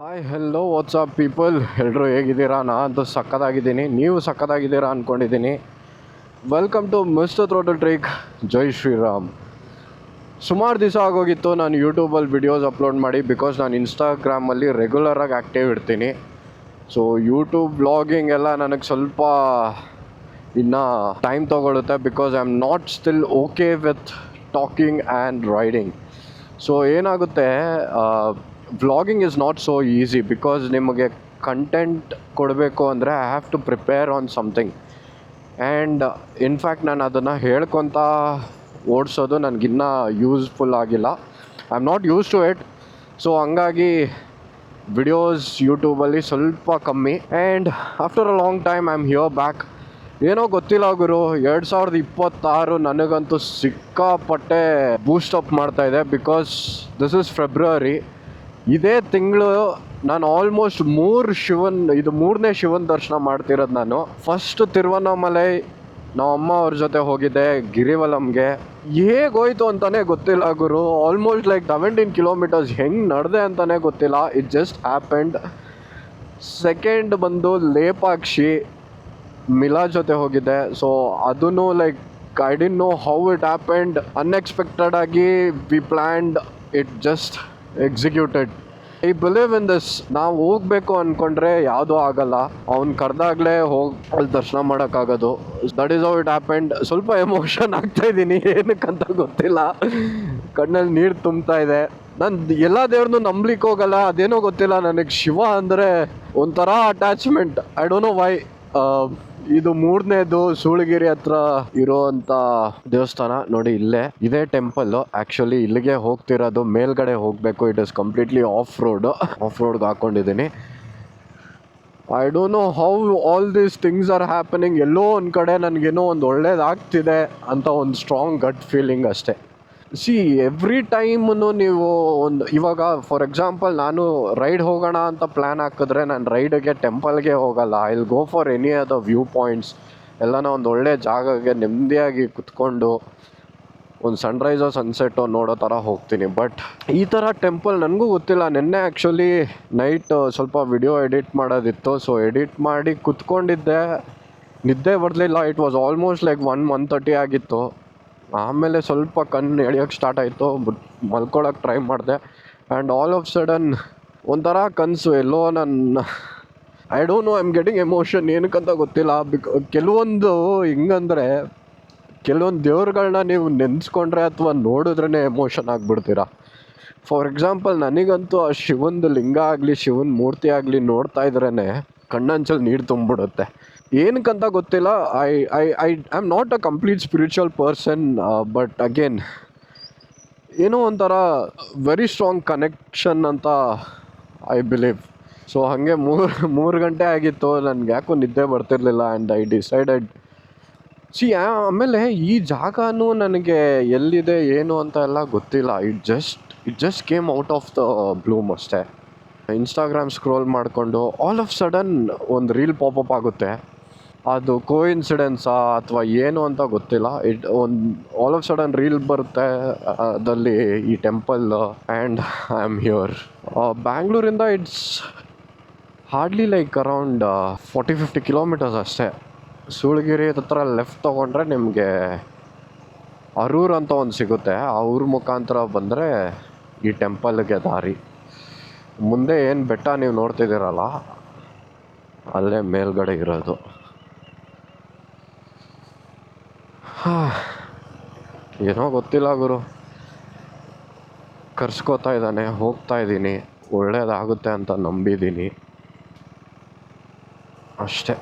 Hi hello WhatsApp people, ಎಲ್ಲರೂ ಹೇಗಿದ್ದೀರಾ? ನಾನಂತೂ ಸಕ್ಕತ್ತಾಗಿದ್ದೀನಿ, ನೀವು ಸಕ್ಕತ್ತಾಗಿದ್ದೀರಾ ಅಂದ್ಕೊಂಡಿದ್ದೀನಿ. Welcome to mister throttle trick. ಜೈ ಶ್ರೀರಾಮ್. ಸುಮಾರು ದಿವಸ ಆಗೋಗಿತ್ತು ನಾನು ಯೂಟ್ಯೂಬಲ್ಲಿ ವಿಡಿಯೋಸ್ ಅಪ್ಲೋಡ್ ಮಾಡಿ, ಬಿಕಾಸ್ ನಾನು ಇನ್ಸ್ಟಾಗ್ರಾಮಲ್ಲಿ ರೆಗ್ಯುಲರಾಗಿ ಆ್ಯಕ್ಟಿವ್ ಇರ್ತೀನಿ. ಸೊ ಯೂಟ್ಯೂಬ್ ವ್ಲಾಗಿಂಗ್ ಎಲ್ಲ ನನಗೆ ಸ್ವಲ್ಪ ಇನ್ನೂ ಟೈಮ್ ತೊಗೊಳುತ್ತೆ, because I am not still okay with talking and riding. So ಏನಾಗುತ್ತೆ, vlogging is not so easy, because ನಿಮಗೆ ಕಂಟೆಂಟ್ ಕೊಡಬೇಕು ಅಂದರೆ I have to prepare on something. And in fact ನಾನು ಅದನ್ನು ಹೇಳ್ಕೊತ ಓಡಿಸೋದು ನನಗಿನ್ನೂ ಯೂಸ್ಫುಲ್ ಆಗಿಲ್ಲ. I am not use to it. So ಹಂಗಾಗಿ ವಿಡಿಯೋಸ್ ಯೂಟ್ಯೂಬಲ್ಲಿ ಸ್ವಲ್ಪ ಕಮ್ಮಿ. And after a long time I am here back. ಏನೋ ಗೊತ್ತಿಲ್ಲ ಗುರು, 2026 ನನಗಂತೂ ಸಿಕ್ಕಾಪಟ್ಟೆ ಬೂಸ್ಟಪ್ ಮಾಡ್ತಾಯಿದೆ, ಬಿಕಾಸ್ ದಿಸ್ ಇಸ್ ಫೆಬ್ರವರಿ. ಇದೇ ತಿಂಗಳು ನಾನು ಆಲ್ಮೋಸ್ಟ್ ಇದು ಮೂರನೇ ಶಿವನ ದರ್ಶನ ಮಾಡ್ತಿರೋದು. ನಾನು ಫಸ್ಟ್ ತಿರುವಣ್ಣಾಮಲೈ ನಮ್ಮಮ್ಮ ಅವ್ರ ಜೊತೆ ಹೋಗಿದ್ದೆ ಗಿರಿವಲಂಗೆ. ಹೇಗೋಯ್ತು ಅಂತಲೇ ಗೊತ್ತಿಲ್ಲ ಗುರು. ಆಲ್ಮೋಸ್ಟ್ ಲೈಕ್ 17 ಕಿಲೋಮೀಟರ್ಸ್ ಹೆಂಗೆ ನಡೆದೆ ಅಂತಲೇ ಗೊತ್ತಿಲ್ಲ. It just happened. ಸೆಕೆಂಡ್ ಬಂದು ಲೇಪಾಕ್ಷಿ ಮಿಲಾ ಜೊತೆ ಹೋಗಿದ್ದೆ. ಸೊ ಅದೂ like I didn't know how it happened. Unexpected ಆಗಿ we planned, it just executed. I believe in this. ನಾವು ಹೋಗಬೇಕು ಅಂದ್ಕೊಂಡ್ರೆ ಯಾವುದೂ ಆಗಲ್ಲ. ಅವ್ನು ಕರೆದಾಗಲೇ ಹೋಗಿ ಅಲ್ಲಿ ದರ್ಶನ ಮಾಡೋಕ್ಕಾಗೋದು. That is how it happened. ಸ್ವಲ್ಪ ಎಮೋಷನ್ ಆಗ್ತಾಯಿದ್ದೀನಿ, ಏನಕ್ಕಂತ ಗೊತ್ತಿಲ್ಲ. ಕಣ್ಣಲ್ಲಿ ನೀರು ತುಂಬ್ತಾ ಇದೆ. ನಾನು ಎಲ್ಲ ದೇವ್ರನ್ನೂ ನಂಬ್ಲಿಕ್ಕೆ ಹೋಗಲ್ಲ, ಅದೇನೋ ಗೊತ್ತಿಲ್ಲ. ನನಗೆ ಶಿವ ಅಂದರೆ ಒಂಥರ attachment. I don't know why. ಇದು ಮೂರನೇದು ಸೂಳಗಿರಿ ಹತ್ರ ಇರೋವಂಥ ದೇವಸ್ಥಾನ ನೋಡಿ. ಇಲ್ಲೇ ಇದೇ ಟೆಂಪಲ್ಲು. ಆ್ಯಕ್ಚುಲಿ ಇಲ್ಲಿಗೆ ಹೋಗ್ತಿರೋದು, ಮೇಲ್ಗಡೆ ಹೋಗಬೇಕು. ಇಟ್ ಇಸ್ ಕಂಪ್ಲೀಟ್ಲಿ ಆಫ್ ರೋಡ್ಗೆ ಹಾಕ್ಕೊಂಡಿದ್ದೀನಿ. I don't know how all these things are happening. ಎಲ್ಲೋ ಒಂದು ಕಡೆ ನನಗೇನೋ ಒಂದು ಒಳ್ಳೇದಾಗ್ತಿದೆ ಅಂತ ಒಂದು ಸ್ಟ್ರಾಂಗ್ ಗಟ್ ಫೀಲಿಂಗ್ ಅಷ್ಟೇ. ಸಿ ಎವ್ರಿ ಟೈಮು ನೀವು ಇವಾಗ ಫಾರ್ ಎಕ್ಸಾಂಪಲ್ ನಾನು ರೈಡ್ ಹೋಗೋಣ ಅಂತ ಪ್ಲ್ಯಾನ್ ಹಾಕಿದ್ರೆ ನಾನು ರೈಡಿಗೆ ಟೆಂಪಲ್ಗೆ ಹೋಗಲ್ಲ. I will go for any other view points. ಎಲ್ಲನ ಒಂದು ಒಳ್ಳೆ ಜಾಗಕ್ಕೆ ನೆಮ್ಮದಿಯಾಗಿ ಕುತ್ಕೊಂಡು ಒಂದು ಸನ್ರೈಸೋ ಸನ್ಸೆಟ್ಟೋ ನೋಡೋ ಥರ ಹೋಗ್ತೀನಿ. ಬಟ್ ಈ ಥರ ಟೆಂಪಲ್ ನನಗೂ ಗೊತ್ತಿಲ್ಲ. ನಿನ್ನೆ ಆ್ಯಕ್ಚುಲಿ ನೈಟ್ ಸ್ವಲ್ಪ ವಿಡಿಯೋ ಎಡಿಟ್ ಮಾಡೋದಿತ್ತು. ಸೊ ಎಡಿಟ್ ಮಾಡಿ ಕುತ್ಕೊಂಡಿದ್ದೆ, ನಿದ್ದೆ ಬರಲಿಲ್ಲ. ಇಟ್ ವಾಸ್ ಆಲ್ಮೋಸ್ಟ್ ಲೈಕ್ 1:30 ಆಗಿತ್ತು. ಆಮೇಲೆ ಸ್ವಲ್ಪ ಕಣ್ಣು ಎಳಿಯೋಕ್ಕೆ ಸ್ಟಾರ್ಟ್ ಆಯಿತು. ಬಟ್ ಮಲ್ಕೊಳ್ಳೋಕೆ ಟ್ರೈ ಮಾಡಿದೆ. ಆ್ಯಂಡ್ ಆಲ್ ಆಫ್ ಸಡನ್ ಒಂಥರ ಕನಸು. ಎಲ್ಲೋ I don't know, I am getting emotion. ಏನಕ್ಕಂತ ಗೊತ್ತಿಲ್ಲ. ಕೆಲವೊಂದು ಹೆಂಗಂದರೆ, ಕೆಲವೊಂದು ದೇವ್ರುಗಳನ್ನ ನೀವು ನೆನೆಸ್ಕೊಂಡ್ರೆ ಅಥವಾ ನೋಡಿದ್ರೇ ಎಮೋಷನ್ ಆಗಿಬಿಡ್ತೀರಾ. ಫಾರ್ ಎಕ್ಸಾಂಪಲ್ ನನಗಂತೂ ಆ ಶಿವಂದು ಲಿಂಗ ಆಗಲಿ ಶಿವನ ಮೂರ್ತಿ ಆಗಲಿ ನೋಡ್ತಾ ಇದ್ರೇ ಕಣ್ಣಂಚಲ್ಲಿ ನೀರು ತುಂಬಿಬಿಡುತ್ತೆ. ಏನಕ್ಕಂತ ಗೊತ್ತಿಲ್ಲ. I am not a complete spiritual person, but again ಏನೋ ಒಂಥರ ವೆರಿ ಸ್ಟ್ರಾಂಗ್ ಕನೆಕ್ಷನ್ ಅಂತ ಐ ಬಿಲೀವ್. ಸೊ ಹಾಗೆ ಮೂರು ಗಂಟೆ ಆಗಿತ್ತು. ನನಗೆ ಯಾಕೋ ನಿದ್ದೆ ಬರ್ತಿರ್ಲಿಲ್ಲ. ಆ್ಯಂಡ್ ಐ ಡಿಸೈಡೆಡ್ ಆಮೇಲೆ ಈ ಜಾಗನೂ ನನಗೆ ಎಲ್ಲಿದೆ ಏನು ಅಂತ ಎಲ್ಲ ಗೊತ್ತಿಲ್ಲ. It just came out of the Bloom ಅಷ್ಟೇ. ಇನ್ಸ್ಟಾಗ್ರಾಮ್ ಸ್ಕ್ರೋಲ್ ಮಾಡಿಕೊಂಡು ಆಲ್ ಆಫ್ ಸಡನ್ ಒಂದು ರೀಲ್ ಪಾಪಪ್ ಆಗುತ್ತೆ. ಅದು ಕೋಇನ್ಸಿಡೆನ್ಸಾ ಅಥವಾ ಏನು ಅಂತ ಗೊತ್ತಿಲ್ಲ. ಆಲ್ ಆಫ್ ಸಡನ್ ರೀಲ್ ಬರುತ್ತೆ ಅದಲ್ಲಿ ಈ temple. And I am here. ಬ್ಯಾಂಗ್ಳೂರಿಂದ it's hardly like around 40-50 kilometres ಅಷ್ಟೇ. ಸೂಳಗಿರಿ ಹತ್ರ ಲೆಫ್ಟ್ ತೊಗೊಂಡ್ರೆ ನಿಮಗೆ ಅರೂರು ಅಂತ ಒಂದು ಸಿಗುತ್ತೆ. ಆ ಊರ ಮುಖಾಂತರ ಬಂದರೆ ಈ ಟೆಂಪಲ್ಗೆ ದಾರಿ. ಮುಂದೆ ಏನು ಬೆಟ್ಟ ನೀವು ನೋಡ್ತಿದ್ದೀರಲ್ಲ, ಅಲ್ಲೇ ಮೇಲ್ಗಡೆ ಇರೋದು. ಏನೋ ಗೊತ್ತಿಲ್ಲ ಗುರು, ಕರ್ಸ್ಕೋತಾ ಇದ್ದಾನೆ. ಹೋಗ್ತಾ ಇದ್ದೀನಿ, ಒಳ್ಳೇದಾಗುತ್ತೆ ಅಂತ ನಂಬಿದ್ದೀನಿ ಅಷ್ಟೇ.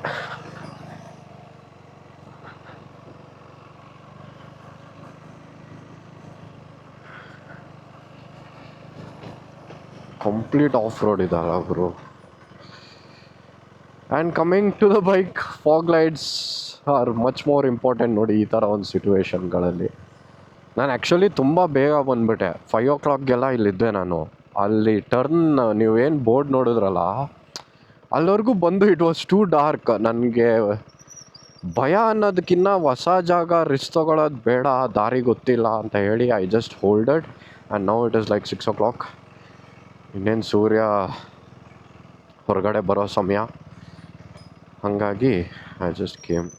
ಕಂಪ್ಲೀಟ್ ಆಫ್ ರೋಡ್ ಇದಲ್ಲ ಗುರು. And coming to the bike, fog lights are much more important ನೋಡಿ ಈ ಥರ ಒಂದು ಸಿಚುವೇಶನ್ಗಳಲ್ಲಿ. ನಾನು ಆ್ಯಕ್ಚುಲಿ ತುಂಬ ಬೇಗ ಬಂದುಬಿಟ್ಟೆ. 5 o'clockಗೆಲ್ಲ ಇಲ್ಲಿದ್ದೆ ನಾನು. ಅಲ್ಲಿ ಟರ್ನ್ ನೀವೇನು ಬೋರ್ಡ್ ನೋಡಿದ್ರಲ್ಲ, ಅಲ್ಲಿವರೆಗೂ ಬಂದು ಇಟ್ ವಾಸ್ ಟೂ ಡಾರ್ಕ್. ನನಗೆ ಭಯ ಅನ್ನೋದಕ್ಕಿಂತ ಹೊಸ ಜಾಗ ರಿಸ್ಕ್ ತೊಗೊಳೋದು ಬೇಡ, ದಾರಿ ಗೊತ್ತಿಲ್ಲ ಅಂತ ಹೇಳಿ I just holded. And now it is like 6 o'clock. ಇನ್ನೇನು ಸೂರ್ಯ ಹೊರಗಡೆ ಬರೋ ಸಮಯ, ಹಾಗಾಗಿ ಐ ಜಸ್ಟ್ ಕೇಮ್.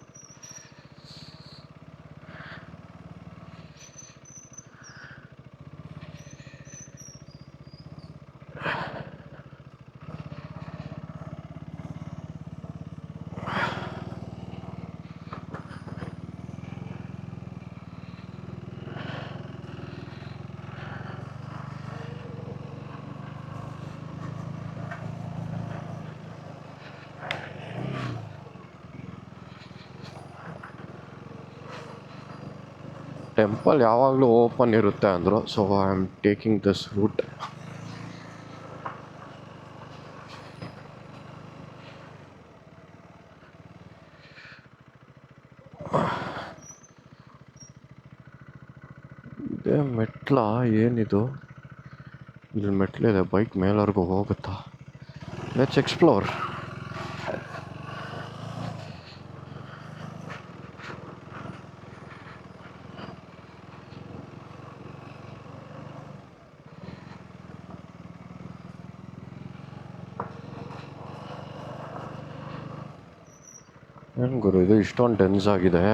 ಟೆಂಪಲ್ ಯಾವಾಗಲೂ ಓಪನ್ ಇರುತ್ತೆ ಅಂದರು, so I am taking this route. ಇದೇ ಮೆಟ್ಲ, ಏನಿದು? ಇಲ್ಲಿ ಮೆಟ್ಲಿದೆ, ಬೈಕ್ ಮೇಲವರೆಗೂ ಹೋಗುತ್ತಾ? Let's explore. ಏನು ಗುರು ಇದು ಇಷ್ಟೊಂದು ಡೆನ್ಸ್ ಆಗಿದೆ?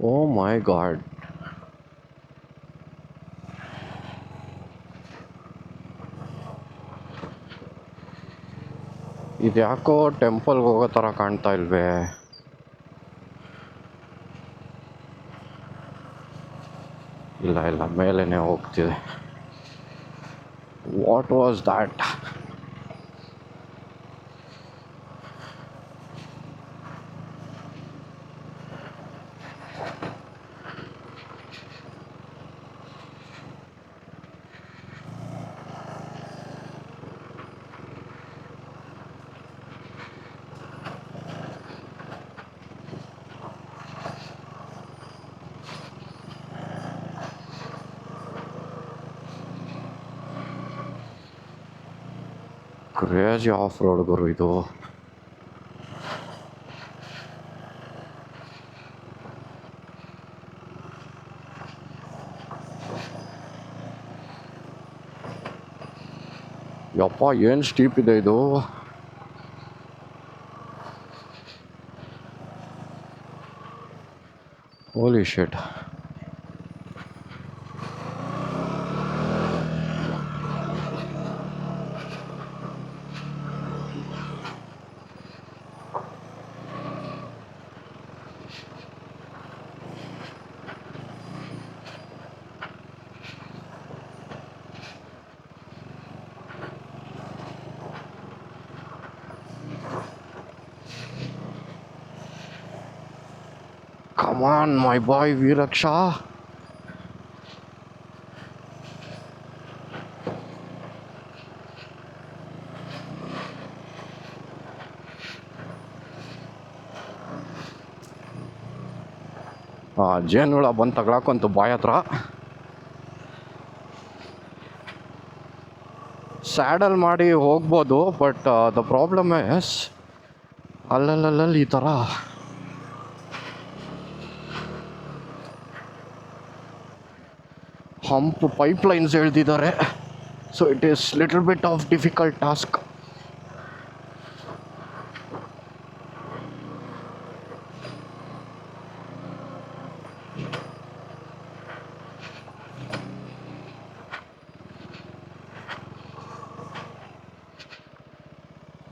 ಓ ಮೈ ಗಾಡ್, ಇದ್ಯಾಕೋ ಟೆಂಪಲ್ಗೆ ಹೋಗೋ ಥರ ಕಾಣ್ತಾ ಇಲ್ವೇ? ಇಲ್ಲ ಇಲ್ಲ, ಮೇಲೇನೆ ಹೋಗ್ತಿದೆ. What was that? Crazy off road ಗುರು ಇದು. ಯಪ್ಪ ಏನು ಸ್ಟೀಪ್ ಇದೆ ಇದು. ಹೋಲಿ ಶಿಟ್. Come on, my boy Viraksha. ಜೇನುಳ ಬಂದು ತಗೊಳಕ್ಕಂತು ಬಾಯ್ ಹತ್ರ. ಸ್ಯಾಡಲ್ ಮಾಡಿ ಹೋಗ್ಬೋದು, ಬಟ್ ದ ಪ್ರಾಬ್ಲಮ್ ಇಸ್ ಅಲ್ಲಲ್ಲಿ ಈ ಥರ ಹಂಪ್ ಪೈಪ್ಲೈನ್ಸ್ ಎಳ್ದಿದ್ದಾರೆ. So it is little bit of difficult task.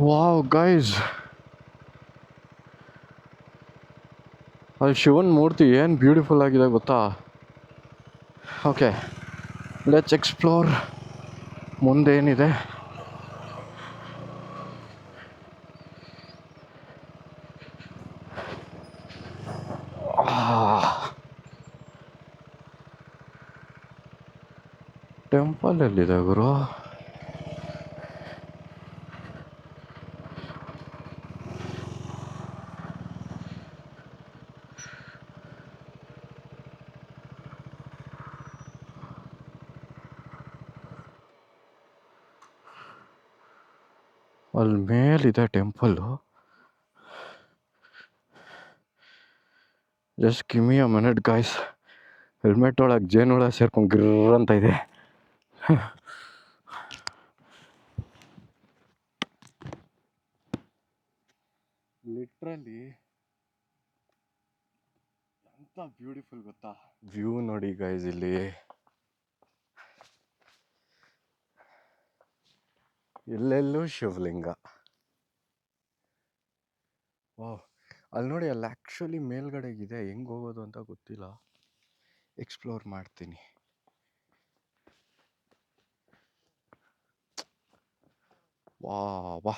Wow guys, ಅಲ್ಲಿ ಶಿವನ್ ಮೂರ್ತಿ ಏನು ಬ್ಯೂಟಿಫುಲ್ ಆಗಿದೆ ಗೊತ್ತಾ? Okay, let's explore. ಮುಂದೇನಿದೆ? ಟೆಂಪಲ್ ಎಲ್ಲಿದೆ ಗುರು? ಅಲ್ಲಿ ಮೇಲಿದೆ temple. Just give me a minute guys. Helmet ಒಳಗೆ ಜೇನುಳ ಸೇರ್ಕೊಂಡು ಗಿರ್ರ್ ಅಂತ ಇದೆ. ಲಿಟ್ರಲಿ ಎಂತ ಬ್ಯೂಟಿಫುಲ್ ಗೊತ್ತಾ ವ್ಯೂ. ನೋಡಿ ಗೈಸ್, ಇಲ್ಲಿ ಎಲ್ಲೆಲ್ಲೂ ಶಿವಲಿಂಗ. ಓಹ್, ಅಲ್ಲಿ ನೋಡಿ, ಅಲ್ಲಿ ಆ್ಯಕ್ಚುಲಿ ಮೇಲ್ಗಡೆಗಿದೆ. ಹೆಂಗೆ ಹೋಗೋದು ಅಂತ ಗೊತ್ತಿಲ್ಲ, ಎಕ್ಸ್ಪ್ಲೋರ್ ಮಾಡ್ತೀನಿ. ವಾ ವಾ,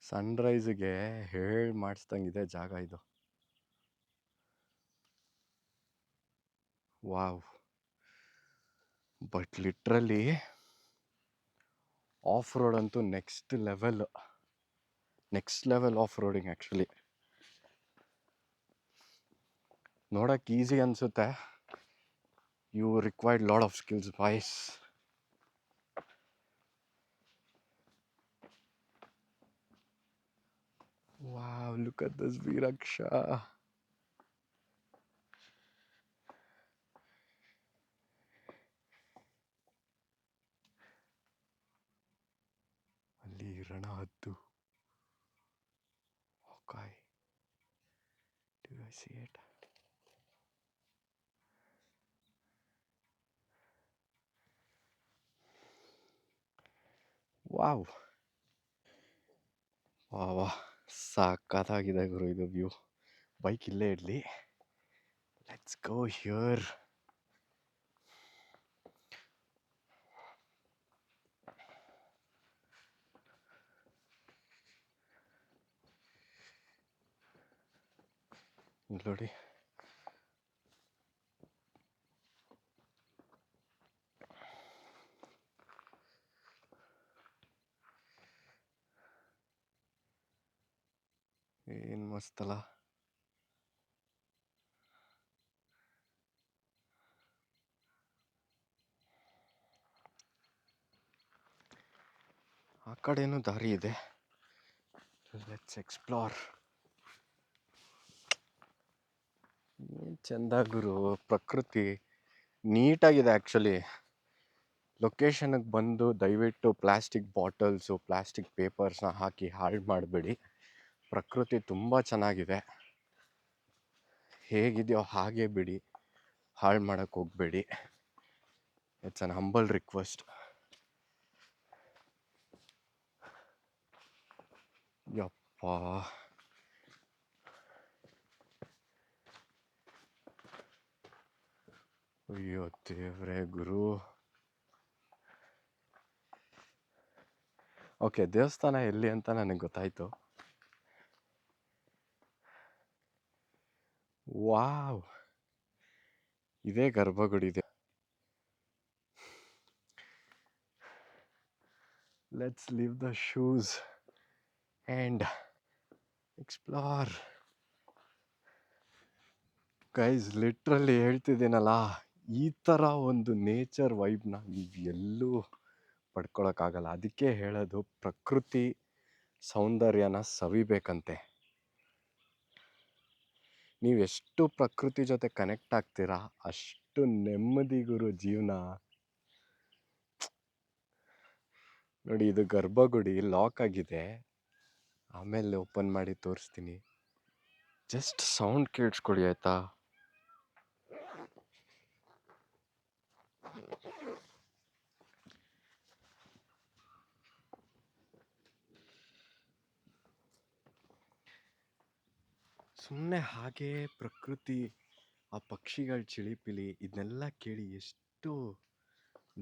ಸನ್ರೈಸ್ಗೆ ಹೇಳಿ ಮಾಡಿಸ್ದಂಗಿದೆ ಜಾಗ ಇದು. Wow. But literally off road ಅಂತೂ next level of roading. Actually ನೋಡೋಕೆ ಈಸಿ ಅನಿಸುತ್ತೆ. You required lot of skills boys. Wow, look at this ವೀರಕ್ಷ. ಅಲ್ಲಿ ರಣ ಹದ್ದು. Okay, do I see it? Wow ವಾ ವಾ, ಸಾಕಾಗಿದೆ ಗುರು ಇದು ವ್ಯೂ. ಬೈಕ್ ಇಲ್ಲೇ ಇರಲಿ. Let's go here. ನೋಡಿ, ಏನು ಮಸ್ತಲ್ಲ. ಆ ಕಡೆನೂ ದಾರಿ ಇದೆ. Let's explore. ಏನು ಚೆಂದ ಗುರು, ಪ್ರಕೃತಿ ನೀಟಾಗಿದೆ. ಆ್ಯಕ್ಚುಲಿ ಲೊಕೇಶನ್ಗೆ ಬಂದು ದಯವಿಟ್ಟು ಪ್ಲಾಸ್ಟಿಕ್ ಬಾಟಲ್ಸು, ಪ್ಲಾಸ್ಟಿಕ್ ಪೇಪರ್ಸ್ನ ಹಾಕಿ ಹಾಳು ಮಾಡಬೇಡಿ. ಪ್ರಕೃತಿ ತುಂಬ ಚೆನ್ನಾಗಿದೆ. ಹೇಗಿದೆಯೋ ಹಾಗೆ ಬಿಡಿ, ಹಾಳು ಮಾಡೋಕ್ಕೆ ಹೋಗಬೇಡಿ. It's an humble request. ಯಪ್ಪ, ಅಯ್ಯೋ ದೇವ್ರೇ ಗುರು. ಓಕೆ, ದೇವಸ್ಥಾನ ಎಲ್ಲಿ ಅಂತ ನನಗೆ ಗೊತ್ತಾಯಿತು. ವಾವ್, ಇದೇ ಗರ್ಭಗುಡಿ ಇದೆ. Let's leave the shoes and explore. Guys, literally ಹೇಳ್ತಿದ್ದೀನಲ್ಲ, ಈ ಥರ ಒಂದು ನೇಚರ್ ವೈಬ್ನ ನೀವು ಎಲ್ಲೂ ಪಡ್ಕೊಳಕ್ಕಾಗಲ್ಲ. ಅದಕ್ಕೆ ಹೇಳೋದು, ಪ್ರಕೃತಿ ಸೌಂದರ್ಯನ ಸವಿಬೇಕಂತೆ. ನೀವೆಷ್ಟು ಪ್ರಕೃತಿ ಜೊತೆ ಕನೆಕ್ಟ್ ಆಗ್ತೀರಾ ಅಷ್ಟು ನೆಮ್ಮದಿ ಗುರು ಜೀವನ. ನೋಡಿ, ಇದು ಗರ್ಭಗುಡಿ ಲಾಕ್ ಆಗಿದೆ. ಆಮೇಲೆ ಓಪನ್ ಮಾಡಿ ತೋರಿಸ್ತೀನಿ. ಜಸ್ಟ್ ಸೌಂಡ್ ಕೇಳಿಸ್ಕೊಳ್ಳಿ ಆಯ್ತಾ. ಸುಮ್ಮನೆ ಹಾಗೆ ಪ್ರಕೃತಿ, ಆ ಪಕ್ಷಿಗಳ ಚಿಳಿಪಿಲಿ ಇದನ್ನೆಲ್ಲ ಕೇಳಿ ಎಷ್ಟು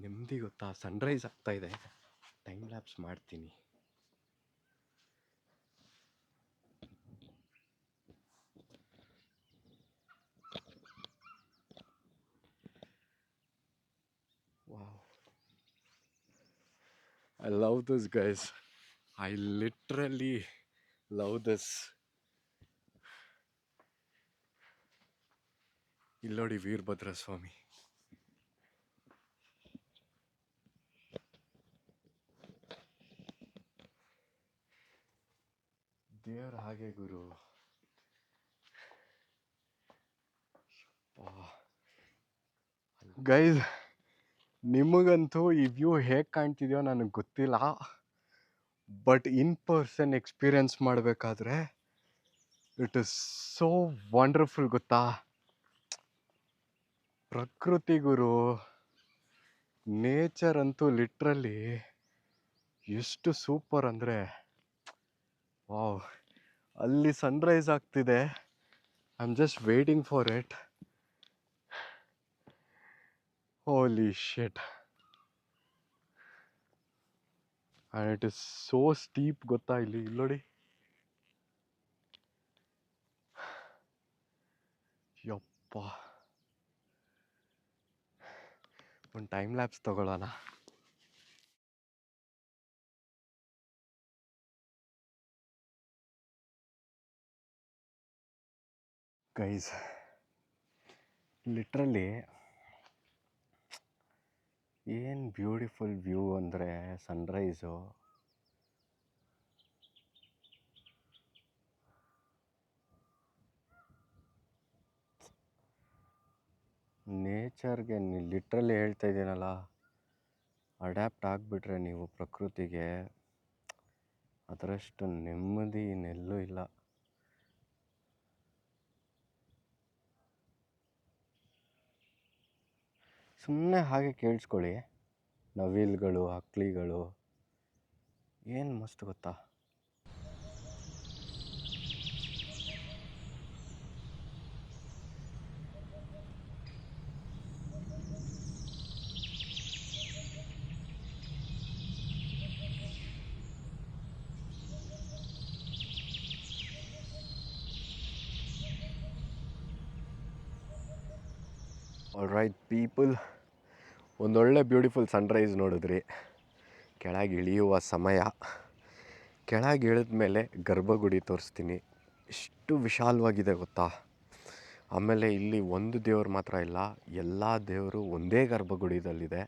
ನೆಮ್ಮದಿ ಗೊತ್ತಾ. ಸನ್ರೈಸ್ ಆಗ್ತಾ ಇದೆ, ಟೈಮ್ ಲ್ಯಾಪ್ಸ್ ಮಾಡ್ತೀನಿ. Wow, I love this guys. I literally love this. ಇಲ್ಲಿ ನೋಡಿ ವೀರಭದ್ರ ಸ್ವಾಮಿ. ದೇವ್ರ ಹಾಗೆ ಗುರು. ಗೈಸ್, ನಿಮಗಂತೂ ಈ ವ್ಯೂ ಹೇಗೆ ಕಾಣ್ತಿದೆಯೋ ನನಗೆ ಗೊತ್ತಿಲ್ಲ, ಬಟ್ ಇನ್ ಪರ್ಸನ್ ಎಕ್ಸ್ಪೀರಿಯನ್ಸ್ ಮಾಡಬೇಕಾದ್ರೆ ಇಟ್ ಇಸ್ ಸೋ ವಂಡರ್ಫುಲ್ ಗೊತ್ತಾ. ಪ್ರಕೃತಿ ಗುರು, ನೇಚರ್ ಅಂತೂ ಲಿಟ್ರಲಿ ಎಷ್ಟು ಸೂಪರ್ ಅಂದರೆ, ವಾವ್. ಅಲ್ಲಿ ಸನ್ರೈಸ್ ಆಗ್ತಿದೆ, I am just waiting for it. Holy shit. And it is so steep ಗೊತ್ತಾ. ಇಲ್ಲಿ ನೋಡಿ, ಯಪ್ಪ. ಒಂದು ಟೈಮ್ ಲ್ಯಾಪ್ಸ್ ತಗೊಳ್ಳೋಣ. ಗೈಸ್, ಲಿಟ್ರಲಿ ಏನು ಬ್ಯೂಟಿಫುಲ್ ವ್ಯೂ ಅಂದರೆ ಸನ್ರೈಸು. ನೇಚರ್ಗೆ ಲಿಟ್ರಲಿ ಹೇಳ್ತಾ ಇದ್ದೀನಲ್ಲ, ಅಡ್ಯಾಪ್ಟ್ ಆಗಿಬಿಟ್ರೆ ನೀವು ಪ್ರಕೃತಿಗೆ, ಅದರಷ್ಟು ನೆಮ್ಮದಿ ಇನ್ನೆಲ್ಲೂ ಇಲ್ಲ. ಸುಮ್ಮನೆ ಹಾಗೆ ಕೇಳಿಸ್ಕೊಳ್ಳಿ, ನವಿಲುಗಳು, ಹಕ್ಳಿಗಳು, ಏನು ಮಸ್ತ್ ಗೊತ್ತಾ. ಆಲ್ರೈಟ್ ಪೀಪಲ್, ಒಂದೊಳ್ಳೆ ಬ್ಯೂಟಿಫುಲ್ ಸನ್ರೈಸ್ ನೋಡಿದ್ರಿ. ಕೆಳಗೆ ಇಳಿಯುವ ಸಮಯ. ಕೆಳಗೆ ಇಳಿದ ಮೇಲೆ ಗರ್ಭಗುಡಿ ತೋರಿಸ್ತೀನಿ. ಎಷ್ಟು ವಿಶಾಲವಾಗಿದೆ ಗೊತ್ತಾ. ಆಮೇಲೆ ಇಲ್ಲಿ ಒಂದು ದೇವ್ರು ಮಾತ್ರ ಇಲ್ಲ, ಎಲ್ಲ ದೇವರು ಒಂದೇ ಗರ್ಭಗುಡಿದಲ್ಲಿದೆ.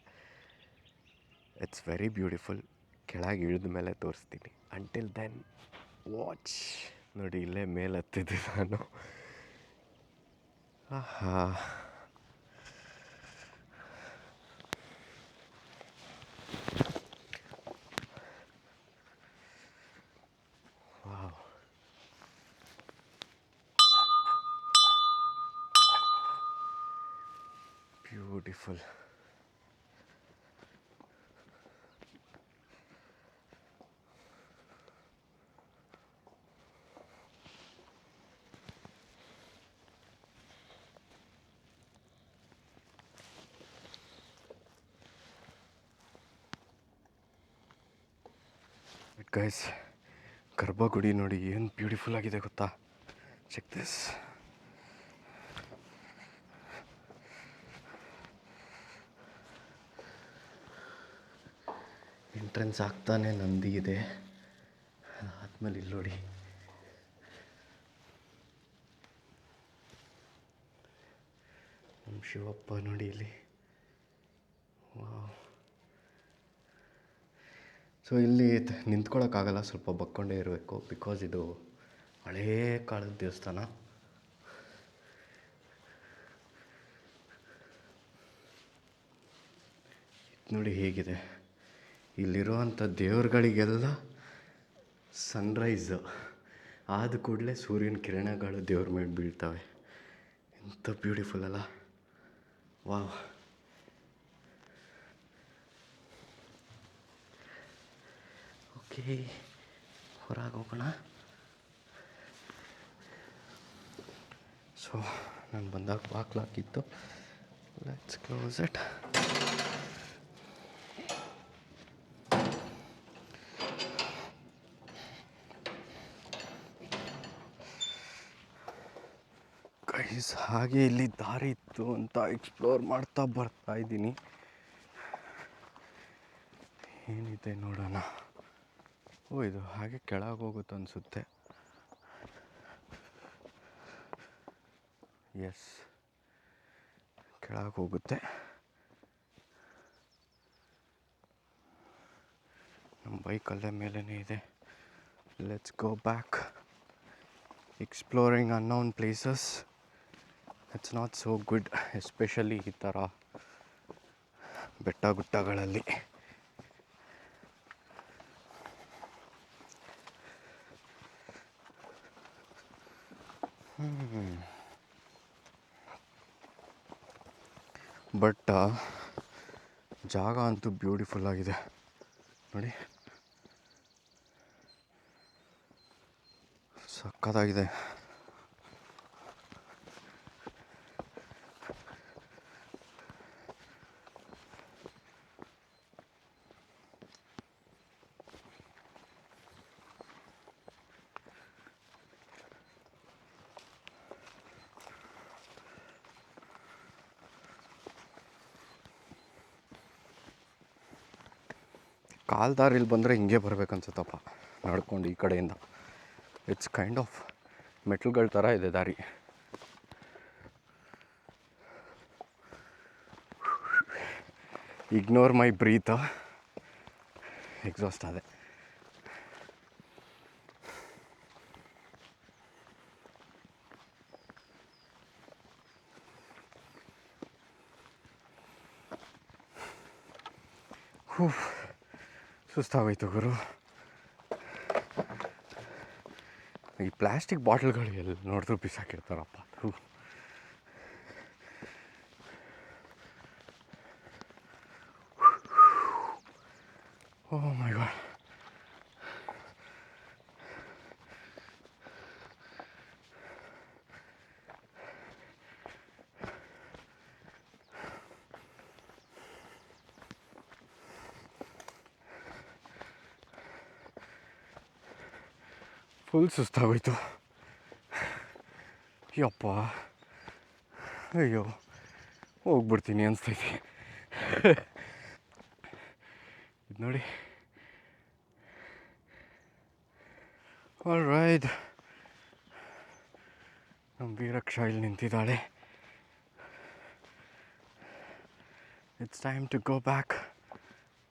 It's very beautiful. ಕೆಳಗೆ ಇಳಿದ ಮೇಲೆ ತೋರಿಸ್ತೀನಿ. Until then watch. ನೋಡಿ, ಇಲ್ಲೇ ಮೇಲೆ ಹತ್ತಿದ್ದೆ ನಾನು. ಆಹಾ, ವಾವ್. ಬ್ಯೂಟಿಫುಲ್. ಗೈಸ್, ಗರ್ಭಗುಡಿ ನೋಡಿ ಏನು ಬ್ಯೂಟಿಫುಲ್ ಆಗಿದೆ ಗೊತ್ತಾ. Check this. ಎಂಟ್ರೆನ್ಸ್ ಆಗ್ತಾನೆ ನಂದಿ ಇದೆ. ಆದಮೇಲೆ ಇಲ್ಲಿ ನೋಡಿ, ನಮ್ಮ ಶಿವಪ್ಪ ನೋಡಿ ಇಲ್ಲಿ. ವಾವ್. ಸೊ ಇಲ್ಲಿ ನಿಂತ್ಕೊಳ್ಳೋಕ್ಕಾಗಲ್ಲ, ಸ್ವಲ್ಪ ಬಕ್ಕೊಂಡೇ ಇರಬೇಕು, ಬಿಕಾಸ್ ಇದು ಹಳೇ ಕಾಲದ ದೇವಸ್ಥಾನ. ನೋಡಿ ಹೇಗಿದೆ. ಇಲ್ಲಿರುವಂಥ ದೇವ್ರುಗಳಿಗೆಲ್ಲ ಸನ್ರೈಸು ಆದ ಕೂಡಲೇ ಸೂರ್ಯನ ಕಿರಣಗಳು ದೇವ್ರ ಮೇಲೆ ಬೀಳ್ತವೆ. ಎಂಥ ಬ್ಯೂಟಿಫುಲ್ ಅಲ್ಲ. ವಾವ್. ಓಕೆ, ಹೊರಗೆ ಹೋಗೋಣ. ಸೊ ನಾನು ಬಂದಾಗ ಬಾಕ್ಲಾಕಿತ್ತು. Let's close it. ಗೈಸ್, ಹಾಗೆ ಇಲ್ಲಿ ದಾರಿ ಇತ್ತು ಅಂತ ಎಕ್ಸ್ಪ್ಲೋರ್ ಮಾಡ್ತಾ ಬರ್ತಾ ಇದ್ದೀನಿ. ಏನಿದೆ ನೋಡೋಣ. ಓ, ಇದು ಹಾಗೆ ಕೆಳಗೆ ಹೋಗುತ್ತೆ ಅನಿಸುತ್ತೆ. ಎಸ್, ಕೆಳಗೆ ಹೋಗುತ್ತೆ. ನಮ್ಮ ಬೈಕ್ ಅಲ್ಲೇ ಮೇಲೇ ಇದೆ. Let's go back. Exploring unknown places it's not so good, especially ಈ ಥರ ಬೆಟ್ಟ ಗುಡ್ಡಗಳಲ್ಲಿ. ಬಟ್ ಜಾಗ ಅಂತೂ ಬ್ಯೂಟಿಫುಲ್ ಆಗಿದೆ ನೋಡಿ, ಸಕ್ಕತ್ತಾಗಿದೆ. ಕಾಲ್ ದಾರಿಲಿ ಬಂದರೆ ಹಿಂಗೆ ಬರ್ಬೇಕನ್ಸುತ್ತಪ್ಪ, ನಡ್ಕೊಂಡು ಈ ಕಡೆಯಿಂದ. ಇಟ್ಸ್ ಕೈಂಡ್ ಆಫ್ ಮೆಟ್ಲುಗಳ ಥರ ಇದೆ ದಾರಿ. ಇಗ್ನೋರ್ ಮೈ ಬ್ರೀತ್, ಎಕ್ಸಾಸ್ಟ್ ಆದೆ. ಸುಸ್ತಾಗೋಯ್ತು ಗುರು. ಈ ಪ್ಲಾಸ್ಟಿಕ್ ಬಾಟಲ್ಗಳು ಎಲ್ಲಿ ನೋಡಿದ್ರು ಬಿಸಾಕಿರ್ತಾರಪ್ಪ. ಓ ಮೈ ಗಾಡ್. ಫುಲ್ ಸುಸ್ತಾಗೋಯ್ತು. ಯಪ್ಪ, ಅಯ್ಯೋ ಹೋಗ್ಬಿಡ್ತೀನಿ ಅನಿಸ್ತೈತಿ. ಇದು ನೋಡಿ. ಆಲ್ರೈಟ್, ನಮ್ಮ ವೀರಕ್ಷ ಇಲ್ಲಿ ನಿಂತಿದ್ದಾಳೆ. It's time to go back.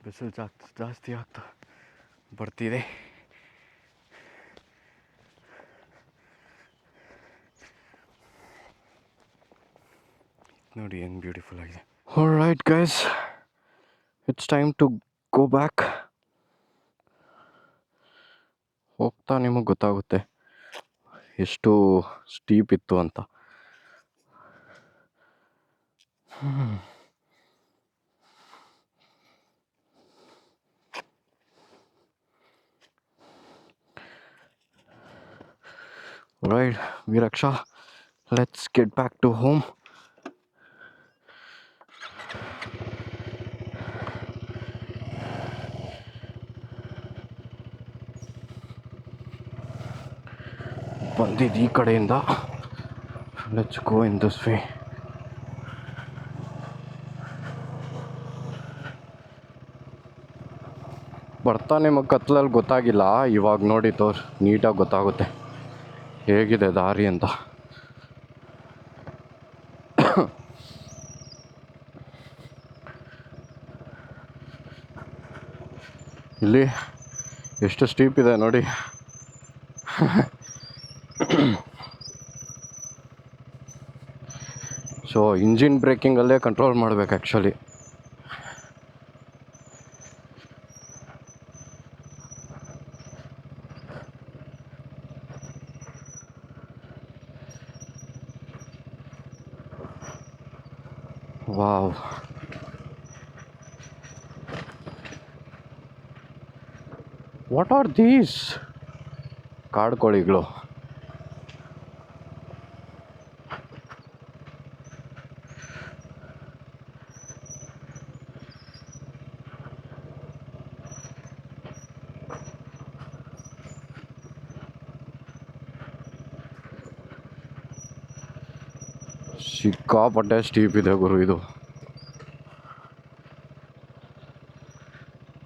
ಬಿಸಿಲು ಜಾಸ್ತಿ ಆಗ್ತಾ ಬರ್ತಿದೆ. ನೋಡಿ ಏನು ಬ್ಯೂಟಿಫುಲ್ ಆಗಿದೆ. Alright guys, it's time to go back. ಹೋಗ್ತಾ ನಿಮಗೆ ಗೊತ್ತಾಗುತ್ತೆ ಎಷ್ಟು ಸ್ಟೀಪ್ ಇತ್ತು ಅಂತ. Right, Viraksha, let's get back to home. ಬಂದಿದ್ದು ಈ ಕಡೆಯಿಂದ, let's go in this way. ಬರ್ತಾ ನಿಮಗೆ ಕತ್ಲಲ್ಲಿ ಗೊತ್ತಾಗಿಲ್ಲ, ಇವಾಗ ನೋಡಿ ನೀಟಾಗಿ ಗೊತ್ತಾಗುತ್ತೆ ಹೇಗಿದೆ ದಾರಿ ಅಂತ. ಇಲ್ಲಿ ಎಷ್ಟು ಸ್ಟೀಪ್ ಇದೆ ನೋಡಿ. ಸೊ ಇಂಜಿನ್ ಬ್ರೇಕಿಂಗಲ್ಲೇ ಕಂಟ್ರೋಲ್ ಮಾಡಬೇಕು actually. Wow, what are these? ಕಾಡು ಕೋಳಿಗಳು. ಸಿಕ್ಕಾಪಟ್ಟೆ ಸ್ಟೀಪ್ ಇದೆ ಗುರು ಇದು.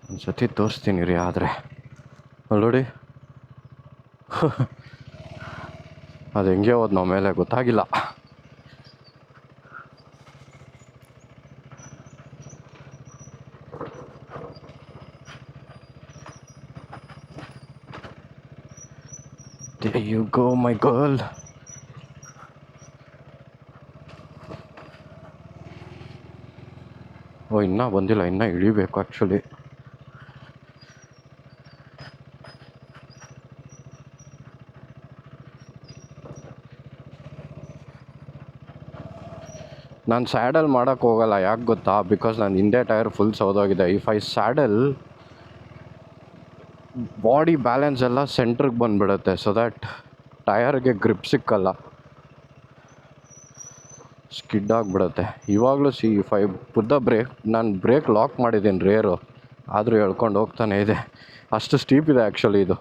ಒಂದ್ಸತಿ ತೋರಿಸ್ತೀನಿ ರೀ. ಆದರೆ ನೋಡಿ ಅದು ಹೆಂಗೆ ಹೋದ್ ನಾವು ಮೇಲೆ ಗೊತ್ತಾಗಿಲ್ಲ. There you go, my girl. ಓ ಇನ್ನೂ ಬಂದಿಲ್ಲ, ಇನ್ನೂ ಇಳಿಬೇಕು ಆ್ಯಕ್ಚುಲಿ. ನಾನು ಸ್ಯಾಡಲ್ ಮಾಡೋಕ್ಕೆ ಹೋಗಲ್ಲ, ಯಾಕೆ ಗೊತ್ತಾ? ಬಿಕಾಸ್ ನನ್ನ ಹಿಂದೆ ಟೈರ್ ಫುಲ್ ಸೌದೋಗಿದೆ. If I saddle, body balance ಎಲ್ಲ ಸೆಂಟ್ರಿಗೆ ಬಂದುಬಿಡುತ್ತೆ, ಸೊ ದ್ಯಾಟ್ ಟಯರ್ಗೆ ಗ್ರಿಪ್ ಸಿಕ್ಕಲ್ಲ, ಸ್ಕಿಡ್ ಆಗಿಬಿಡುತ್ತೆ. ಇವಾಗಲೂ if I put the brake, ನಾನು ಬ್ರೇಕ್ ಲಾಕ್ ಮಾಡಿದ್ದೀನಿ ರೇರು, ಆದರೂ ಹೇಳ್ಕೊಂಡು ಹೋಗ್ತಾನೆ ಇದೆ. ಅಷ್ಟು ಸ್ಟೀಪ್ ಇದೆ ಆ್ಯಕ್ಚುಲಿ ಇದು.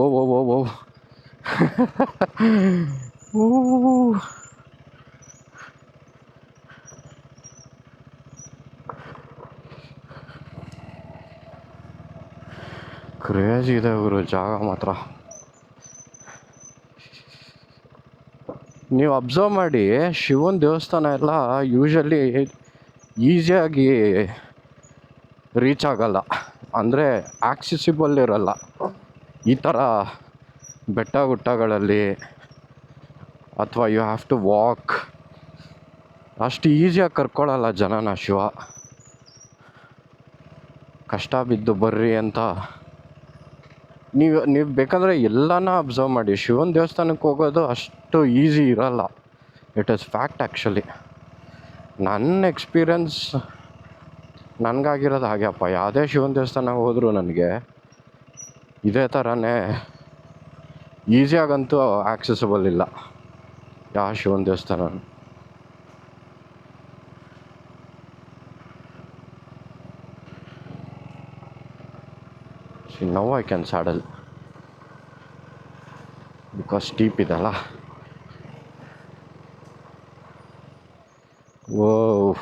ಓ ಓ ಓ ಓ ಓ ಕ್ರೇಜಿ ಇದೆ ಇವರು ಜಾಗ ಮಾತ್ರ. ನೀವು ಅಬ್ಸರ್ವ್ ಮಾಡಿ, ಶಿವನ ದೇವಸ್ಥಾನ ಎಲ್ಲ ಯೂಶಲಿ ಈಸಿಯಾಗಿ ರೀಚ್ ಆಗಲ್ಲ, ಅಂದರೆ ಆಕ್ಸೆಸಿಬಲ್ ಇರಲ್ಲ. ಈ ಥರ ಬೆಟ್ಟ ಗುಟ್ಟಗಳಲ್ಲಿ ಅಥವಾ ಯು ಹ್ಯಾವ್ ಟು ವಾಕ್, ಅಷ್ಟು ಈಸಿಯಾಗಿ ಕರ್ಕೊಳ್ಳಲ್ಲ ಜನನ ಶಿವ. ಕಷ್ಟ ಬಿದ್ದು ಬರ್ರಿ ಅಂತ ನೀವು ಬೇಕಂದರೆ ಎಲ್ಲನ ಅಬ್ಸರ್ವ್ ಮಾಡಿ, ಶಿವನ ದೇವಸ್ಥಾನಕ್ಕೆ ಹೋಗೋದು ಅಷ್ಟು ಈಸಿ ಇರಲ್ಲ. It is fact actually. ನನ್ನ ಎಕ್ಸ್ಪೀರಿಯನ್ಸ್ ನನಗಾಗಿರೋದು ಹಾಗೆಪ್ಪ. ಯಾವುದೇ ಶಿವನ ದೇವಸ್ಥಾನಕ್ಕೆ ಹೋದರೂ ನನಗೆ ಇದೇ ಥರನೇ ಈಸಿಯಾಗಂತೂ ಆಕ್ಸೆಸಿಬಲ್ ಇಲ್ಲ ಯಾವ ಶಿವನ ದೇವಸ್ಥಾನ. Now I can saddle because steep ಇದಲ್ಲ. Whoa.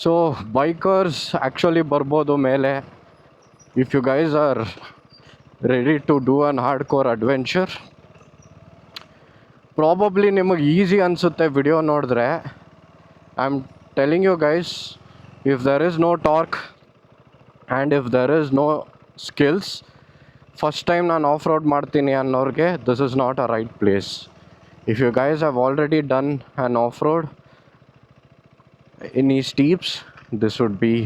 ಸೊ ಬೈಕರ್ಸ್ ಆ್ಯಕ್ಚುಲಿ ಬರ್ಬೋದು ಮೇಲೆ, if you guys are ready to do an hard core adventure. Probably ನಿಮಗೆ ಈಸಿ ಅನಿಸುತ್ತೆ ವಿಡಿಯೋ ನೋಡಿದ್ರೆ. I am telling you guys, if there is no torque and if there is no skills, first time ನಾನು off road ಮಾಡ್ತೀನಿ ಅನ್ನೋರಿಗೆ this is not a right place. If you guys have already done an off road in these steeps, this would be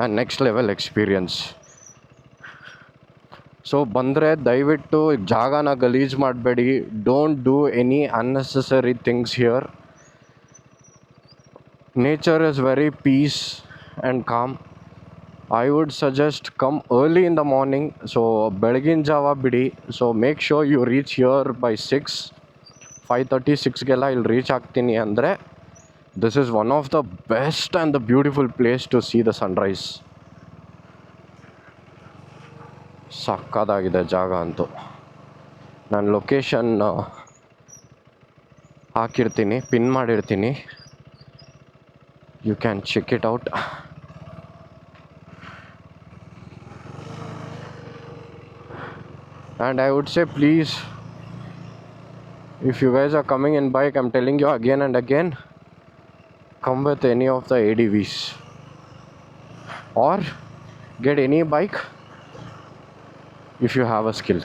a next level experience. So ಬಂದರೆ ದಯವಿಟ್ಟು ಜಾಗನ ಗಲೀಜ್ ಮಾಡಬೇಡಿ. Don't do any unnecessary things here. Nature is very peace and calm. I would suggest come early in the morning. So ಬೆಳಗಿನ ಜಾವ ಬಿಡಿ. So make sure you reach here by 5:30 6ಗೆಲ್ಲ ಇಲ್ಲಿ ರೀಚ್ ಆಗ್ತೀನಿ ಅಂದರೆ this is one of the best and the beautiful place to see the sunrise. ಸಕ್ಕತ್ತಾಗಿದೆ ಜಾಗ ಅಂತೂ. ನಾನು ಲೊಕೇಶನ್ ಹಾಕಿರ್ತೀನಿ, ಪಿನ್ ಮಾಡಿರ್ತೀನಿ, you can check it out. And I would say please, if you guys are coming in bike, I am telling you again and again, come with any of the ADVs or get any bike if you have a skill.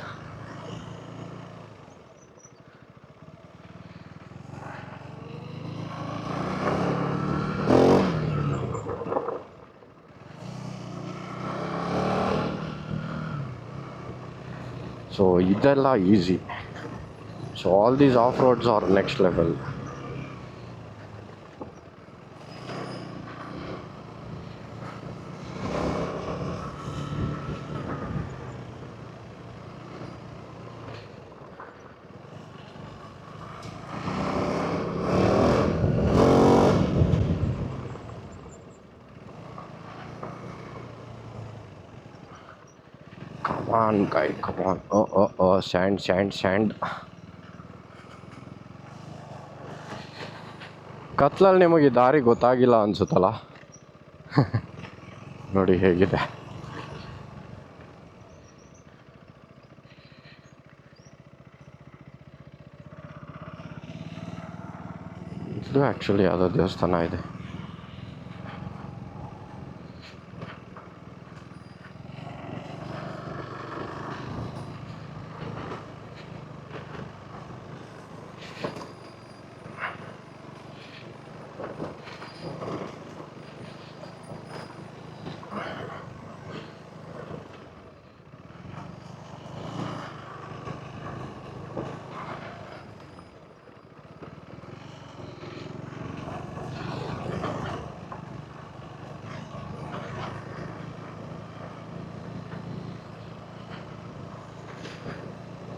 So idella easy. So all these off-roads are next level. Come on, guy, come on. Sand. ಕತ್ಲಲ್ಲಿ ನಿಮಗೆ ದಾರಿ ಗೊತ್ತಾಗಿಲ್ಲ ಅನ್ಸುತ್ತಲ್ಲ. ನೋಡಿ ಹೇಗಿದೆ. ಇದು actually ಯಾವುದೋ ದೇವಸ್ಥಾನ ಇದೆ.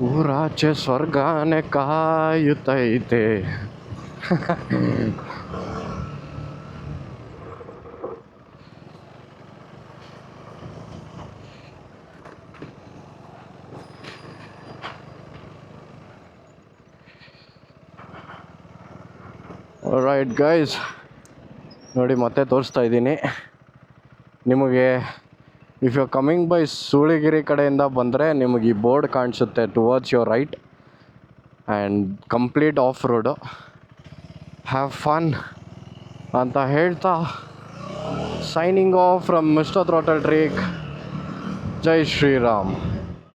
ಊರಾಚೆ ಸ್ವರ್ಗಾನೆ ಕಾಯುತ್ತೈತೆ. Right guys, ನೋಡಿ ಮತ್ತೆ ತೋರಿಸ್ತಾ ಇದ್ದೀನಿ ನಿಮಗೆ. If you coming by Sulagiri ಕಡೆಯಿಂದ ಬಂದರೆ ನಿಮಗೆ ಈ ಬೋರ್ಡ್ ಕಾಣಿಸುತ್ತೆ towards your right and complete off road. Have fun ಅಂತ ಹೇಳ್ತಾ signing off from mister throttle trek. ಜೈ ಶ್ರೀರಾಮ್.